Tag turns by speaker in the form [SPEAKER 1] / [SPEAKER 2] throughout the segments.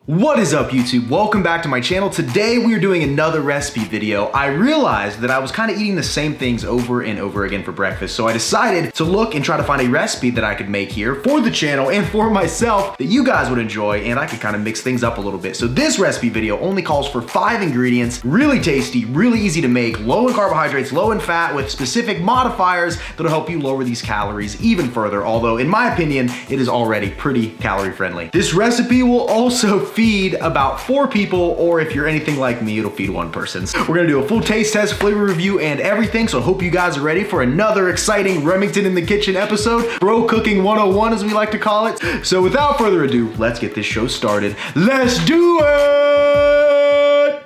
[SPEAKER 1] What is up, YouTube? Welcome back to my channel. Today we are doing another recipe video. I realized that I was kind of eating the same things over and over again for breakfast, so I decided to look and try to find a recipe that I could make here for the channel and for myself that you guys would enjoy, and I could kind of mix things up a little bit. So this recipe video only calls for 5 ingredients, really tasty, really easy to make, low in carbohydrates, low in fat, with specific modifiers that'll help you lower these calories even further, although in my opinion, it is already pretty calorie friendly. This recipe will also feed about 4 people, or if you're anything like me, it'll feed 1 person. So we're gonna do a full taste test, flavor review, and everything, so I hope you guys are ready for another exciting Remington in the Kitchen episode, Bro Cooking 101 as we like to call it. So without further ado, let's get this show started. Let's do it!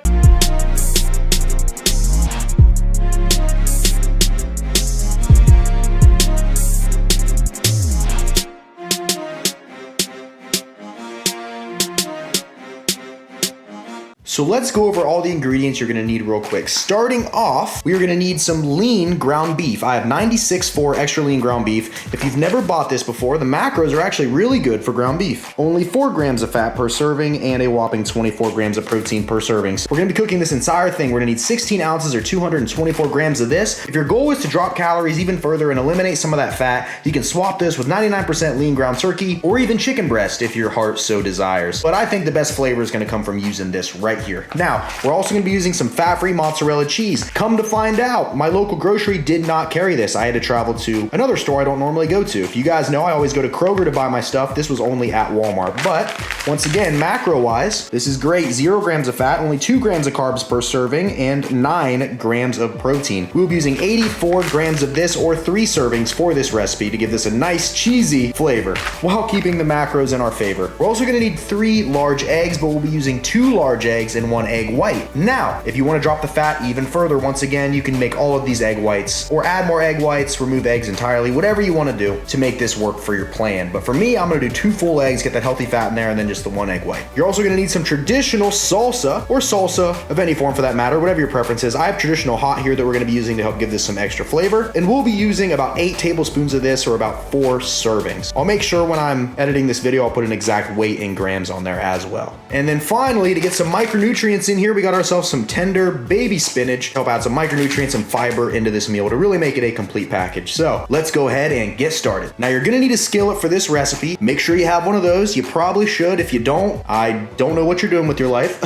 [SPEAKER 1] So let's go over all the ingredients you're gonna need real quick. Starting off, we are gonna need some lean ground beef. I have 96.4 extra lean ground beef. If you've never bought this before, the macros are actually really good for ground beef. Only 4 grams of fat per serving and a whopping 24 grams of protein per serving. So we're gonna be cooking this entire thing. We're gonna need 16 ounces or 224 grams of this. If your goal is to drop calories even further and eliminate some of that fat, you can swap this with 99% lean ground turkey or even chicken breast if your heart so desires. But I think the best flavor is gonna come from using this right here. Now, we're also gonna be using some fat-free mozzarella cheese. Come to find out, my local grocery did not carry this. I had to travel to another store I don't normally go to. If you guys know, I always go to Kroger to buy my stuff. This was only at Walmart. But once again, macro-wise, this is great. 0 grams of fat, only 2 grams of carbs per serving, and 9 grams of protein. We'll be using 84 grams of this, or 3 servings for this recipe to give this a nice cheesy flavor while keeping the macros in our favor. We're also gonna need 3 large eggs, but we'll be using 2 large eggs and 1 egg white. Now, if you want to drop the fat even further, once again, you can make all of these egg whites or add more egg whites, remove eggs entirely, whatever you want to do to make this work for your plan. But for me, I'm going to do 2 full eggs, get that healthy fat in there, and then just the 1 egg white. You're also going to need some traditional salsa, or salsa of any form for that matter, whatever your preference is. I have traditional hot here that we're going to be using to help give this some extra flavor, and we'll be using about 8 tablespoons of this, or about 4 servings. I'll make sure when I'm editing this video, I'll put an exact weight in grams on there as well. And then finally, to get some micronutrients in here, we got ourselves some tender baby spinach, help add some micronutrients and fiber into this meal to really make it a complete package. So let's go ahead and get started. Now you're gonna need a skillet for this recipe. Make sure you have one of those. You probably should. If you don't, I don't know what you're doing with your life.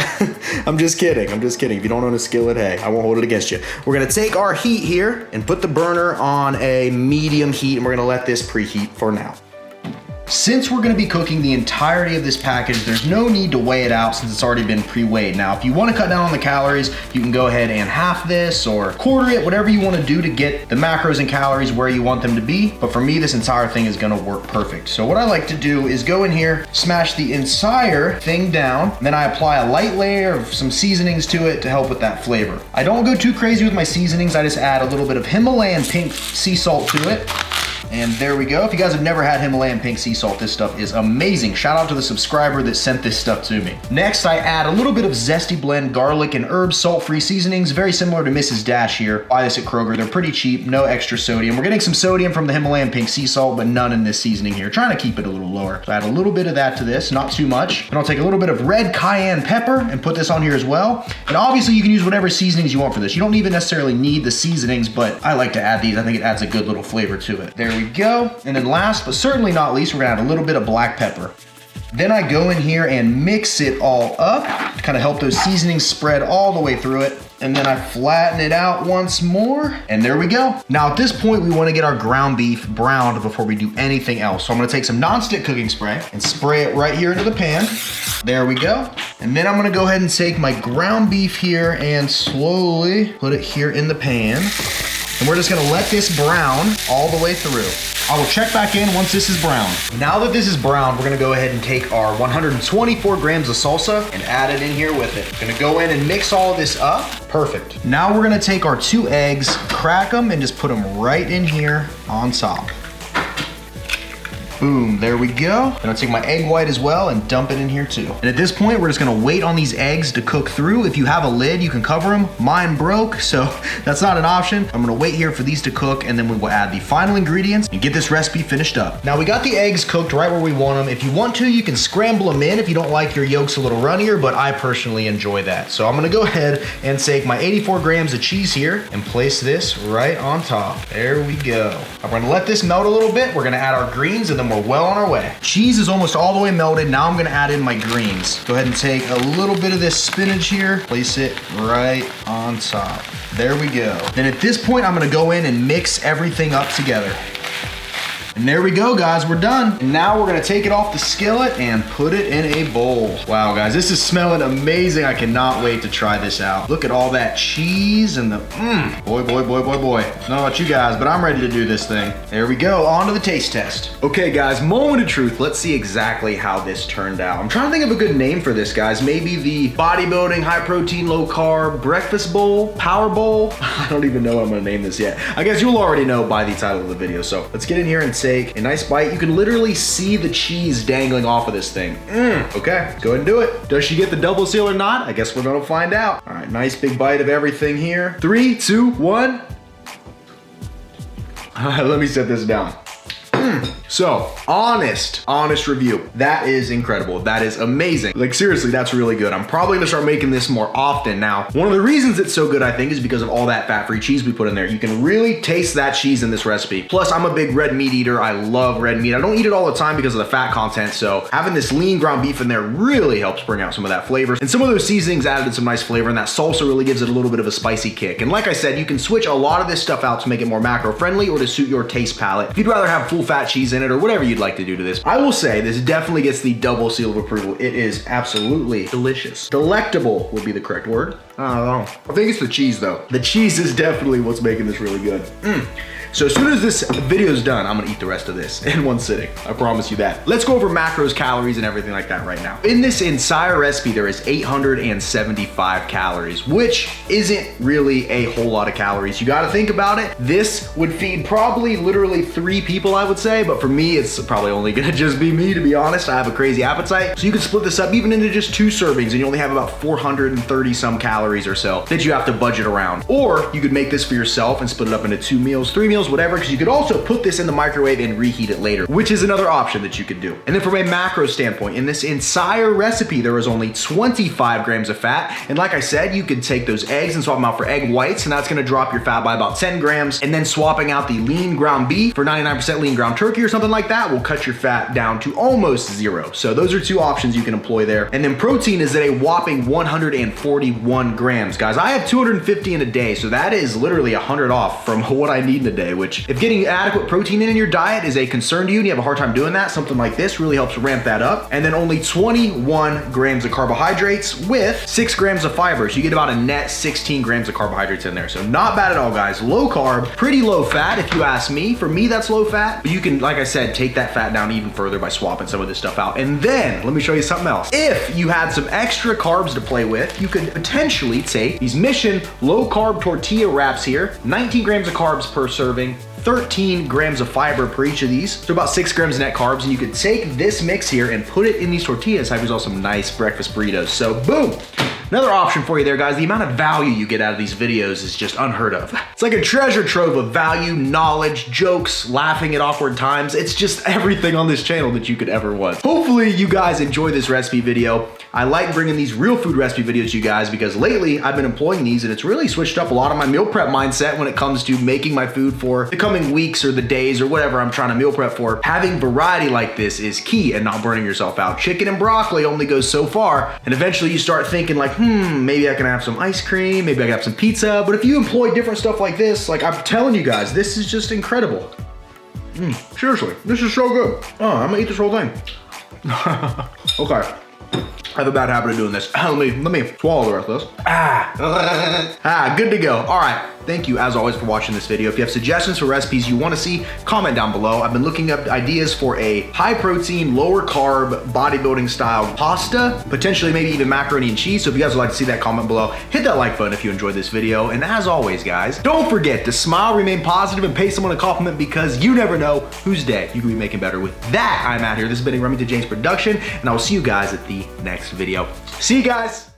[SPEAKER 1] I'm just kidding. If you don't own a skillet, hey, I won't hold it against you. We're gonna take our heat here and put the burner on a medium heat, and we're gonna let this preheat for now. Since we're gonna be cooking the entirety of this package, there's no need to weigh it out since it's already been pre-weighed. Now, if you wanna cut down on the calories, you can go ahead and half this or quarter it, whatever you wanna do to get the macros and calories where you want them to be. But for me, this entire thing is gonna work perfect. So what I like to do is go in here, smash the entire thing down, then I apply a light layer of some seasonings to it to help with that flavor. I don't go too crazy with my seasonings. I just add a little bit of Himalayan pink sea salt to it. And there we go. If you guys have never had Himalayan pink sea salt, this stuff is amazing. Shout out to the subscriber that sent this stuff to me. Next, I add a little bit of Zesty Blend garlic and herb salt-free seasonings, very similar to Mrs. Dash here. Buy this at Kroger. They're pretty cheap, no extra sodium. We're getting some sodium from the Himalayan pink sea salt, but none in this seasoning here. Trying to keep it a little lower. So add a little bit of that to this, not too much. And I'll take a little bit of red cayenne pepper and put this on here as well. And obviously you can use whatever seasonings you want for this. You don't even necessarily need the seasonings, but I like to add these. I think it adds a good little flavor to it. There we go. And then last, but certainly not least, we're gonna add a little bit of black pepper. Then I go in here and mix it all up to kind of help those seasonings spread all the way through it. And then I flatten it out once more, and there we go. Now at this point, we wanna get our ground beef browned before we do anything else. So I'm gonna take some nonstick cooking spray and spray it right here into the pan. There we go. And then I'm gonna go ahead and take my ground beef here and slowly put it here in the pan. And we're just gonna let this brown all the way through. I will check back in once this is brown. Now that this is brown, we're gonna go ahead and take our 124 grams of salsa and add it in here with it. Gonna go in and mix all of this up. Perfect. Now we're gonna take our 2 eggs, crack them, and just put them right in here on top. Boom, there we go. Then I'll take my egg white as well and dump it in here too. And at this point, we're just gonna wait on these eggs to cook through. If you have a lid, you can cover them. Mine broke, so that's not an option. I'm gonna wait here for these to cook, and then we will add the final ingredients and get this recipe finished up. Now we got the eggs cooked right where we want them. If you want to, you can scramble them in if you don't like your yolks a little runnier, but I personally enjoy that. So I'm gonna go ahead and take my 84 grams of cheese here and place this right on top. There we go. I'm gonna let this melt a little bit. We're gonna add our greens and then we're well on our way. Cheese is almost all the way melted. Now I'm gonna add in my greens. Go ahead and take a little bit of this spinach here, place it right on top. There we go. Then at this point, I'm gonna go in and mix everything up together. And there we go, guys, we're done. And now we're gonna take it off the skillet and put it in a bowl. Wow, guys, this is smelling amazing. I cannot wait to try this out. Look at all that cheese and the, boy, boy, boy, boy, boy. I don't know about you guys, but I'm ready to do this thing. There we go, on to the taste test. Okay, guys, moment of truth. Let's see exactly how this turned out. I'm trying to think of a good name for this, guys. Maybe the bodybuilding, high protein, low carb, breakfast bowl, power bowl. I don't even know what I'm gonna name this yet. I guess you'll already know by the title of the video. So let's get in here and take a nice bite. You can literally see the cheese dangling off of this thing. Okay, let's go ahead and do it. Does she get the double seal or not? I guess we're gonna find out. All right, nice big bite of everything here. 3, 2, 1. Let me set this down. So, honest review. That is incredible. That is amazing. Like, seriously, that's really good. I'm probably gonna start making this more often now. One of the reasons it's so good, I think, is because of all that fat-free cheese we put in there. You can really taste that cheese in this recipe. Plus, I'm a big red meat eater. I love red meat. I don't eat it all the time because of the fat content, so having this lean ground beef in there really helps bring out some of that flavor. And some of those seasonings added some nice flavor, and that salsa really gives it a little bit of a spicy kick. And like I said, you can switch a lot of this stuff out to make it more macro-friendly or to suit your taste palette. If you'd rather have full-fat cheese in it or whatever you'd like to do to this, I will say this definitely gets the double seal of approval. It is absolutely delicious. Delectable would be the correct word. I don't know. I think it's the cheese though. The cheese is definitely what's making this really good. So as soon as this video is done, I'm gonna eat the rest of this in one sitting. I promise you that. Let's go over macros, calories, and everything like that right now. In this entire recipe, there is 875 calories, which isn't really a whole lot of calories. You gotta think about it. This would feed probably literally 3 people, I would say, but for me, it's probably only gonna just be me, to be honest. I have a crazy appetite. So you could split this up even into just 2 servings, and you only have about 430 some calories or so that you have to budget around. Or you could make this for yourself and split it up into 2 meals, 3 meals, whatever, because you could also put this in the microwave and reheat it later, which is another option that you could do. And then from a macro standpoint, in this entire recipe, there is only 25 grams of fat. And like I said, you could take those eggs and swap them out for egg whites, and that's gonna drop your fat by about 10 grams. And then swapping out the lean ground beef for 99% lean ground turkey or something like that will cut your fat down to almost 0. So those are 2 options you can employ there. And then protein is at a whopping 141 grams. Guys, I have 250 in a day, so that is literally 100 off from what I need in a day, which if getting adequate protein in your diet is a concern to you and you have a hard time doing that, something like this really helps ramp that up. And then only 21 grams of carbohydrates with 6 grams of fiber. So you get about a net 16 grams of carbohydrates in there. So not bad at all, guys. Low carb, pretty low fat if you ask me. For me, that's low fat, but you can, like I said, take that fat down even further by swapping some of this stuff out. And then let me show you something else. If you had some extra carbs to play with, you could potentially take these Mission low carb tortilla wraps here, 19 grams of carbs per serving, 13 grams of fiber per each of these, so about 6 grams net carbs, and you could take this mix here and put it in these tortillas, have yourself some nice breakfast burritos. So boom! Another option for you there, guys. The amount of value you get out of these videos is just unheard of. It's like a treasure trove of value, knowledge, jokes, laughing at awkward times. It's just everything on this channel that you could ever want. Hopefully you guys enjoy this recipe video. I like bringing these real food recipe videos to you guys because lately I've been employing these and it's really switched up a lot of my meal prep mindset when it comes to making my food for the coming weeks or the days or whatever I'm trying to meal prep for. Having variety like this is key and not burning yourself out. Chicken and broccoli only goes so far, and eventually you start thinking like, maybe I can have some ice cream, maybe I can have some pizza. But if you employ different stuff like this, like I'm telling you guys, this is just incredible. Seriously, this is so good. Oh, I'm gonna eat this whole thing. Okay. I have a bad habit of doing this. Let me swallow the rest of this. Good to go. All right. Thank you as always for watching this video. If you have suggestions for recipes you want to see, comment down below. I've been looking up ideas for a high protein, lower carb, bodybuilding style pasta, potentially maybe even macaroni and cheese. So if you guys would like to see that, comment below. Hit that like button if you enjoyed this video. And as always, guys, don't forget to smile, remain positive, and pay someone a compliment, because you never know whose day you could be making better. With that, I'm out here. This has been a Remington James production, and I will see you guys at the next video. See you guys.